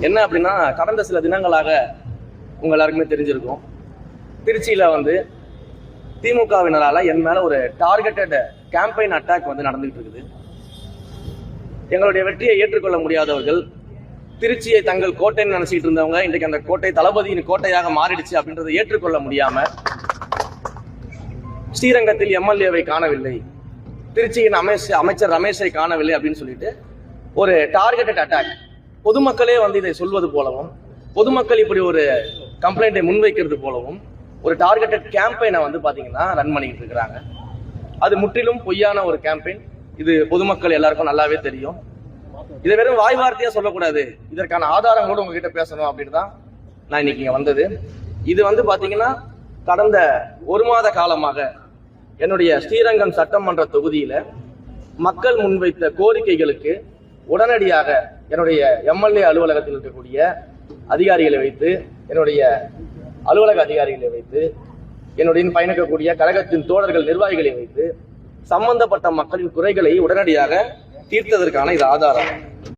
என்ன அப்படின்னா, கடந்த சில தினங்களாக உங்க எல்லாருக்குமே தெரிஞ்சிருக்கும், திருச்சியில திமுகவினரால என் மேல ஒரு டார்கெட்டட் கேம்பெயின் அட்டாக் நடந்துகிட்டு இருக்குது. எங்களுடைய வெற்றியை ஏற்றுக்கொள்ள முடியாதவர்கள், திருச்சியை தங்கள் கோட்டைன்னு நினைச்சிட்டு இருந்தவங்க இன்றைக்கு அந்த கோட்டை தளபதியின் கோட்டையாக மாறிடுச்சு அப்படின்றத ஏற்றுக்கொள்ள முடியாம, ஸ்ரீரங்கத்தில் எம்எல்ஏவை காணவில்லை, திருச்சியின் அமைச்சர் ரமேஷை காணவில்லை அப்படின்னு சொல்லிட்டு ஒரு டார்கெட்டட் அட்டாக், பொதுமக்களே இதை சொல்வது போலவும், பொதுமக்கள் இப்படி ஒரு கம்ப்ளைண்டை முன்வைக்கிறது போலவும் ஒரு டார்கெட்டட் கேம்பெயினை பாத்தீங்கன்னா ரன் பண்ணிட்டு இருக்கிறாங்க. அது முற்றிலும் பொய்யான ஒரு கேம்பெயின். இது பொதுமக்கள் எல்லாருக்கும் நல்லாவே தெரியும். இதை வெறும் வாய் வார்த்தையா சொல்லக்கூடாது, இதற்கான ஆதாரங்களோடு உங்ககிட்ட பேசணும் அப்படின்னு தான் நான் இன்னைக்கு இங்க வந்தது. இது பாத்தீங்கன்னா கடந்த ஒரு மாத காலமாக என்னுடைய ஸ்ரீரங்கம் சட்டமன்ற தொகுதியில மக்கள் முன்வைத்த கோரிக்கைகளுக்கு உடனடியாக என்னுடைய எம்எல்ஏ அலுவலகத்தில் இருக்கக்கூடிய அதிகாரிகளை வைத்து, என்னுடைய அலுவலக அதிகாரிகளை வைத்து, என்னுடைய பயணிக்கக்கூடிய கழகத்தின் தோழர்கள் நிர்வாகிகளை வைத்து சம்பந்தப்பட்ட மக்களின் குறைகளை உடனடியாக தீர்த்ததற்கான இது ஆதாரம்.